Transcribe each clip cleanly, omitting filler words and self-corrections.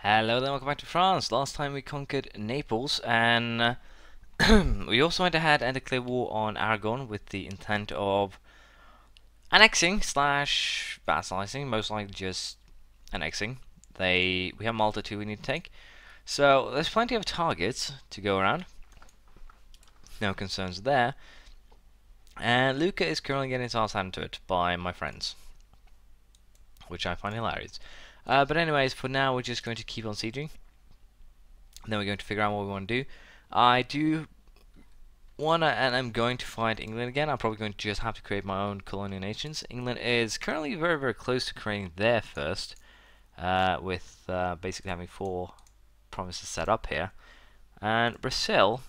Hello there, welcome back to France. Last time we conquered Naples, and we also went ahead and declared war on Aragon with the intent of annexing slash vassalizing, most likely just annexing. We have Malta too we need to take. So there's plenty of targets to go around. No concerns there. And Lucca is currently getting his ass handed to it by my friends, which I find hilarious. But anyways, for now we're just going to keep on sieging. Then we're going to figure out what we want to do. I do want to, and I'm going to fight England again. I'm probably going to just have to create my own colonial nations. England is currently very, very close to creating their first, with basically having 4 provinces set up here. And Brazil,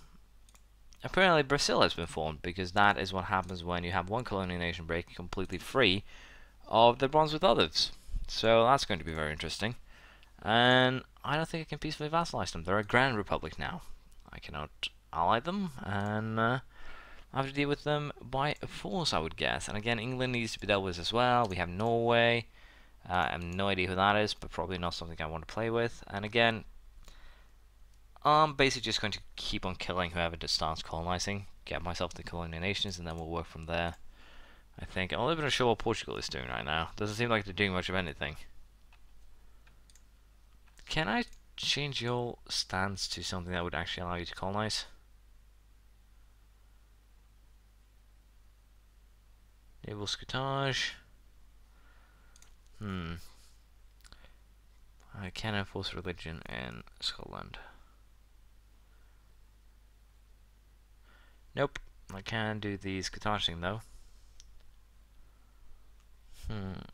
apparently Brazil has been formed, because that is what happens when you have one colonial nation breaking completely free of the bonds with others. So that's going to be very interesting. And I don't think I can peacefully vassalize them. They're a grand republic now. I cannot ally them, and I have to deal with them by force, I would guess. And again, England needs to be dealt with as well. We have Norway. I have no idea who that is, but probably not something I want to play with. And again, I'm basically just going to keep on killing whoever just starts colonizing, get myself the colonial nations, and then we'll work from there. I think I'm a little bit unsure what Portugal is doing right now. Doesn't seem like they're doing much of anything. Can I change your stance to something that would actually allow you to colonize? Naval scutage. I can enforce religion in Scotland. Nope. I can do the scutage thing though.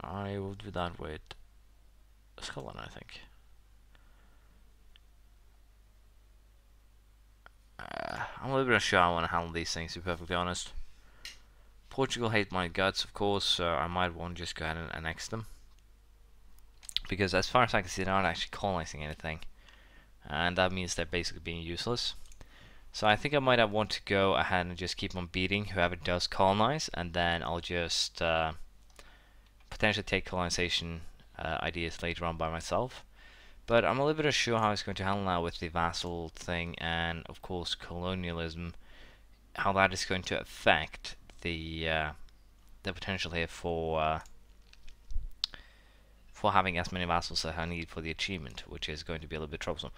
I will do that with Scotland, I think. I'm a little bit unsure how I want to handle these things, to be perfectly honest. Portugal hate my guts, of course, so I might want to just go ahead and annex them. Because as far as I can see, they're not actually colonizing anything. And that means they're basically being useless. So I think I might want to go ahead and just keep on beating whoever does colonize, and then I'll just potentially take colonization ideas later on by myself. But I'm a little bit unsure how it's going to handle now with the vassal thing, and of course colonialism, how that is going to affect the potential here for having as many vassals as I need for the achievement, which is going to be a little bit troublesome.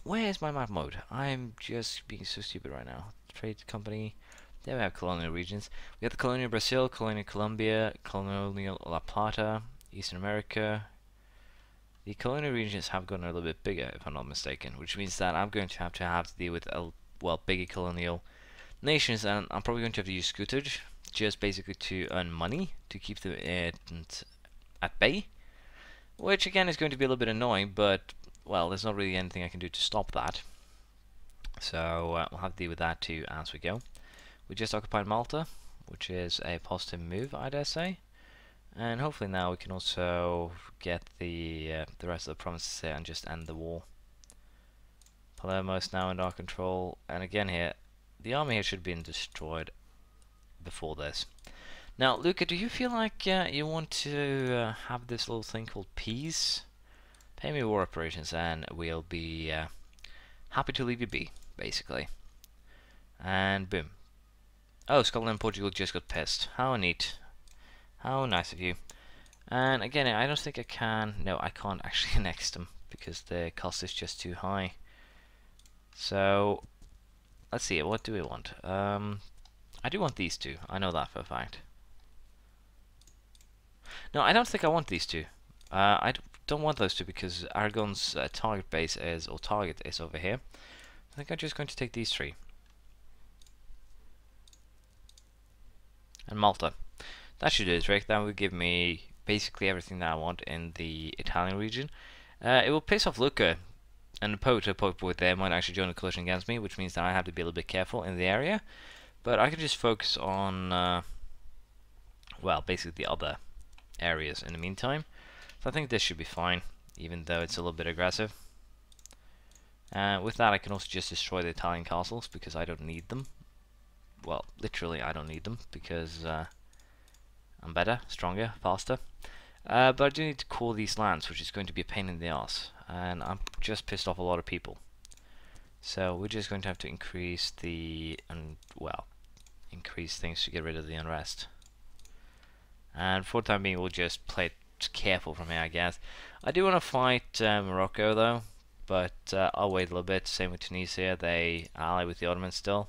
Where is my map mode? I'm just being so stupid right now. Trade company. There we have colonial regions. We have the colonial Brazil, colonial Colombia, colonial La Plata, Eastern America. The colonial regions have gotten a little bit bigger, if I'm not mistaken, which means that I'm going to have to deal with bigger colonial nations, and I'm probably going to have to use scutage, just basically to earn money to keep them at bay, which again is going to be a little bit annoying, but well, there's not really anything I can do to stop that. So we'll have to deal with that too as we go. We just occupied Malta, which is a positive move, I dare say. And hopefully now we can also get the rest of the provinces here and just end the war. Palermo is now under our control, and again here, the army here should have been destroyed before this. Now, Luca, do you feel like you want to have this little thing called peace? Pay me war operations and we'll be happy to leave you be, basically. And boom. Oh, Scotland and Portugal just got pissed. How neat. How nice of you. And again, I don't think I can... No, I can't actually annex them because the cost is just too high. So, let's see, what do we want? I do want these two. I know that for a fact. No, I don't think I want these two. I don't want those two because Aragon's target base is, or target is over here. I think I'm just going to take these 3. And Malta. That should do the trick. That will give me basically everything that I want in the Italian region. It will piss off Lucca, and the Pope there might actually join the coalition against me, which means that I have to be a little bit careful in the area. But I can just focus on, well, basically the other areas in the meantime. So I think this should be fine, even though it's a little bit aggressive. With that, I can also just destroy the Italian castles because I don't need them. Well, literally, I don't need them because I'm better, stronger, faster. But I do need to core these lands, which is going to be a pain in the ass. and I'm just pissed off a lot of people. So we're just going to have to increase the, increase things to get rid of the unrest. And for the time being, we'll just play it careful from here, I guess. I do want to fight Morocco, though, but I'll wait a little bit. Same with Tunisia, they ally with the Ottomans still.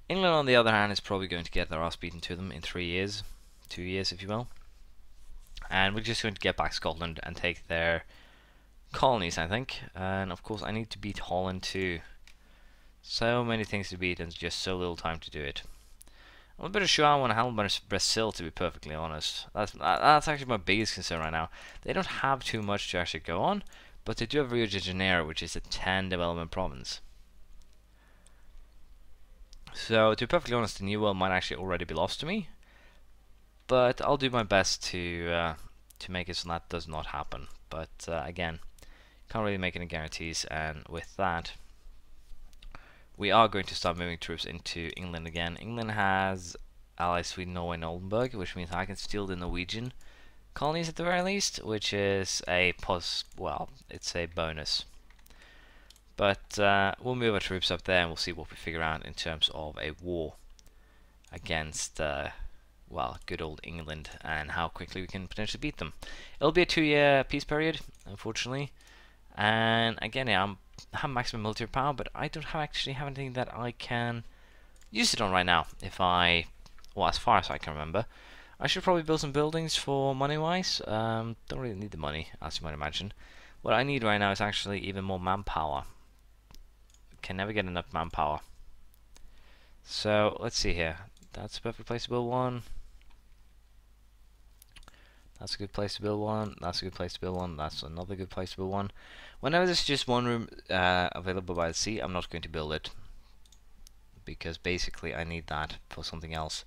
England, on the other hand, is probably going to get their ass beaten to them in 3 years. 2 years, if you will. And we're just going to get back Scotland and take their colonies, I think. And of course, I need to beat Holland too. So many things to beat and just so little time to do it. I'm a bit unsure I want to handle Brazil, to be perfectly honest. That's actually my biggest concern right now. They don't have too much to actually go on, but they do have Rio de Janeiro, which is a 10 development province. So, to be perfectly honest, the New World might actually already be lost to me. But I'll do my best to make it so that does not happen. But again, can't really make any guarantees, and with that, we are going to start moving troops into England again. England has allies Sweden, Norway, and Oldenburg, which means I can steal the Norwegian colonies at the very least, which is a it's a bonus. But we'll move our troops up there and we'll see what we figure out in terms of a war against, good old England, and how quickly we can potentially beat them. It'll be a 2-year peace period, unfortunately. And again, yeah, I have maximum military power, but I don't actually have anything that I can use it on right now. As far as I can remember. I should probably build some buildings for money-wise. Don't really need the money, as you might imagine. What I need right now is actually even more manpower. Can never get enough manpower. So let's see here. That's a perfect place to build one. That's a good place to build one. That's a good place to build one. That's another good place to build one. Whenever there's just one room available by the sea, I'm not going to build it, because basically I need that for something else.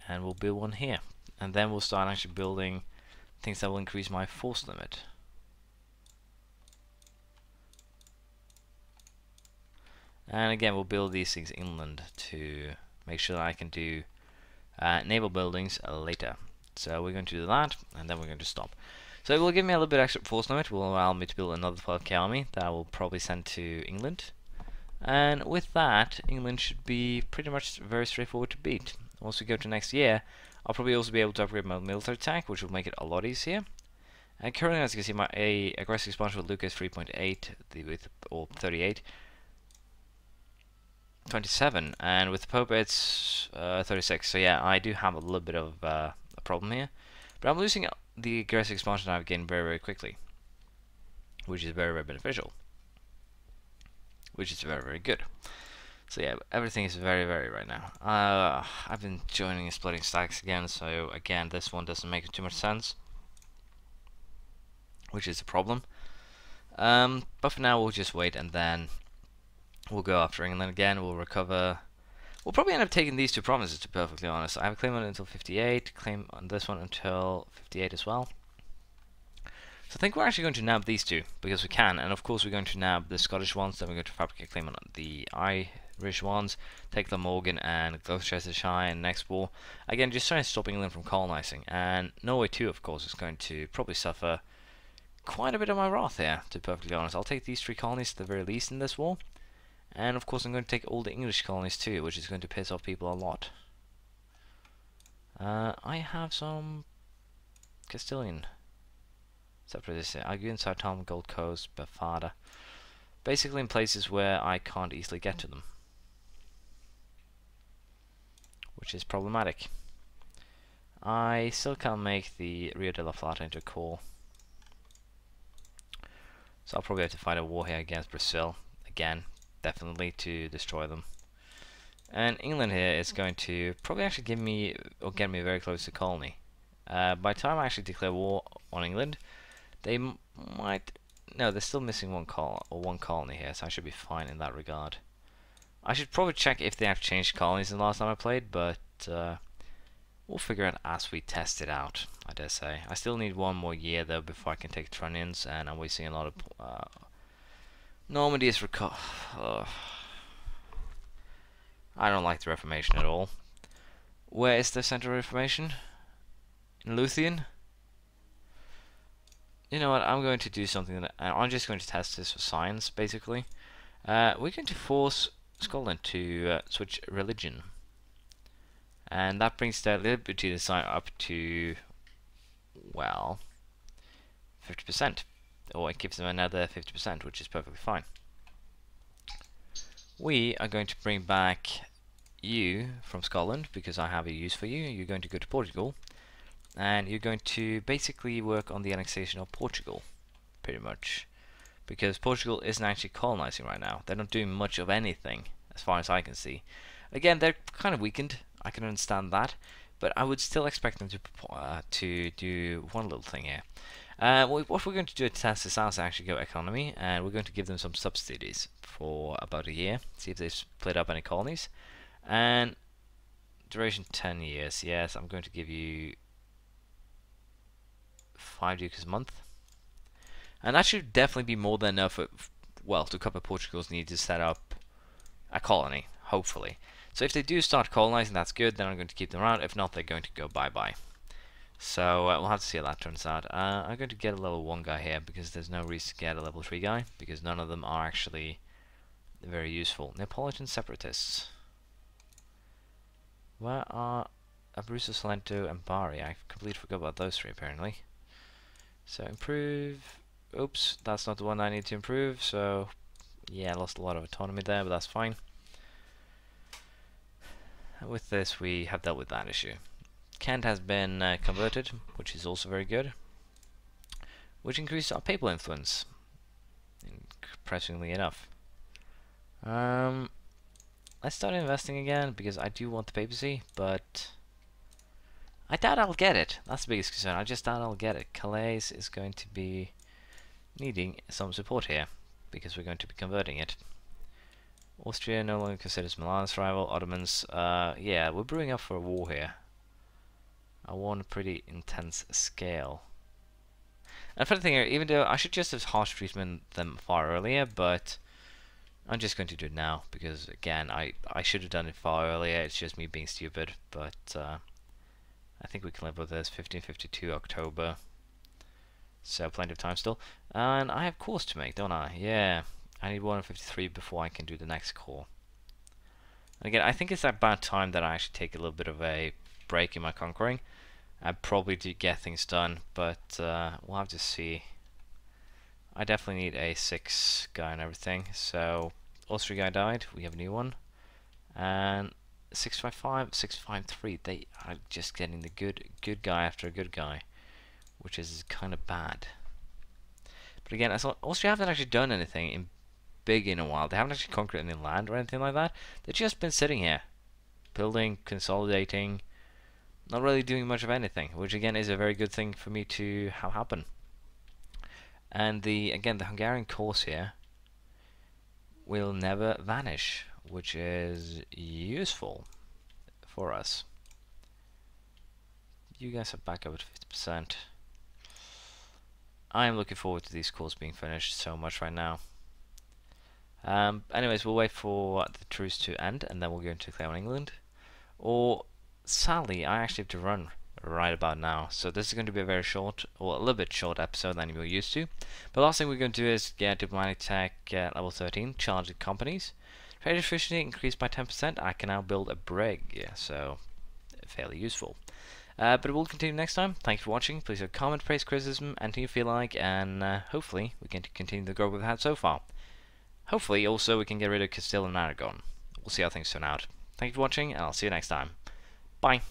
And we'll build one here, and then we'll start actually building things that will increase my force limit. And again, we'll build these things inland to make sure that I can do naval buildings later. So we're going to do that, and then we're going to stop. So it will give me a little bit extra force limit, will allow me to build another 12k army that I will probably send to England. And with that, England should be pretty much very straightforward to beat. Once we go to next year, I'll probably also be able to upgrade my military tank, which will make it a lot easier. And currently, as you can see, my aggressive expansion with Lucas 3.8, with 38. 27, and with the Pope it's 36. So yeah, I do have a little bit of a problem here, but I'm losing the aggressive expansion I've gained very, very quickly, which is very, very beneficial, which is very, very good. So yeah, everything is very, very right now. I've been joining and splitting stacks again, so again, this one doesn't make too much sense, which is a problem. But for now, we'll just wait, and then we'll go after England again. We'll recover. We'll probably end up taking these two provinces, to be perfectly honest. I have a claim on it until 58, claim on this one until 58 as well. So I think we're actually going to nab these two, because we can, and of course we're going to nab the Scottish ones, then we're going to fabricate a claim on the Irish ones, take the Morgan and Gloucestershire in next war. Again, just trying to stop England from colonizing, and Norway too, of course, is going to probably suffer quite a bit of my wrath here, to be perfectly honest. I'll take these 3 colonies at the very least in this war. And of course I'm going to take all the English colonies too, which is going to piss off people a lot. I have some Castilian separatists here. Arguin, Sao Tome, Gold Coast, Bafada. Basically in places where I can't easily get to them, which is problematic. I still can't make the Rio de la Plata into a core, so I'll probably have to fight a war here against Brazil again. Definitely to destroy them. And England here is going to probably actually give me, or get me very close to colony. By the time I actually declare war on England, they might, no, they're still missing one colony here, so I should be fine in that regard. I should probably check if they have changed colonies in the last time I played, but we'll figure it as we test it out, I dare say. I still need 1 more year though before I can take Tronians, and I'm wasting a lot of Normandy is I don't like the Reformation at all. Where is the center of Reformation? In Luthien? you know what? I'm going to do something that I'm just going to test this for science, basically. We're going to force Scotland to switch religion, and that brings their liberty to sign up to, well, 50%, or it gives them another 50%, which is perfectly fine. We are going to bring back you from Scotland because I have a use for you. You're going to go to Portugal, and you're going to basically work on the annexation of Portugal, pretty much, because Portugal isn't actually colonizing right now. They're not doing much of anything, as far as I can see. Again, they're kind of weakened. I can understand that, but I would still expect them to do one little thing here. What we're going to do to test this out is actually go economy, and we're going to give them some subsidies for about a year, see if they've split up any colonies, and duration 10 years. Yes, I'm going to give you 5 ducats a month, and that should definitely be more than enough, well, to cover Portugal's need to set up a colony, hopefully. So if they do start colonizing, that's good, then I'm going to keep them around. If not, they're going to go bye-bye. So we'll have to see how that turns out. I'm going to get a level 1 guy here, because there's no reason to get a level 3 guy, because none of them are actually very useful. Napoleon separatists. Where are Abruzzo, Salento, and Bari? I completely forgot about those 3, apparently. So improve. Oops, that's not the one I need to improve, so yeah, I lost a lot of autonomy there, but that's fine. With this, we have dealt with that issue. Kent has been converted, which is also very good, which increases our papal influence, impressively enough. Let's start investing again, because I do want the papacy, but I doubt I'll get it. That's the biggest concern. I just doubt I'll get it. Calais is going to be needing some support here, because we're going to be converting it. Austria no longer considers Milan's rival. Ottomans, yeah, we're brewing up for a war here. I want a pretty intense scale. And funny thing here, even though I should just have harsh treatment them far earlier, but I'm just going to do it now, because again, I should have done it far earlier. It's just me being stupid, but I think we can live with this. 1552 October. So plenty of time still. And I have cores to make, don't I? Yeah. I need 153 before I can do the next core. And again, I think it's about time that I actually take a little bit of a break in my conquering. I probably do get things done, but we'll have to see. I definitely need a 6 guy and everything. So Austria guy died. We have a new one. And 655, 653. They are just getting the good guy after a good guy, which is kind of bad. But again, I thought Austria haven't actually done anything big in a while. They haven't actually conquered any land or anything like that. They've just been sitting here, building, consolidating, not really doing much of anything, which again is a very good thing for me to have happen. And again, the Hungarian course here will never vanish, which is useful for us. You guys are back over to 50%. I am looking forward to these cores being finished so much right now. Anyways, we'll wait for the truce to end, and then we'll go into declare on England. Or sadly, I actually have to run right about now, so this is going to be a very short, or a little bit short episode than you're used to. But last thing we're going to do is get diplomatic tech level 13, charge the companies. Trade efficiency increased by 10%. I can now build a brig, so fairly useful. But we'll continue next time. Thanks for watching. Please leave a comment, praise, criticism, anything you feel like, and hopefully we can continue the growth we've had so far. Hopefully also we can get rid of Castile and Aragon. We'll see how things turn out. Thank you for watching, and I'll see you next time. Bye.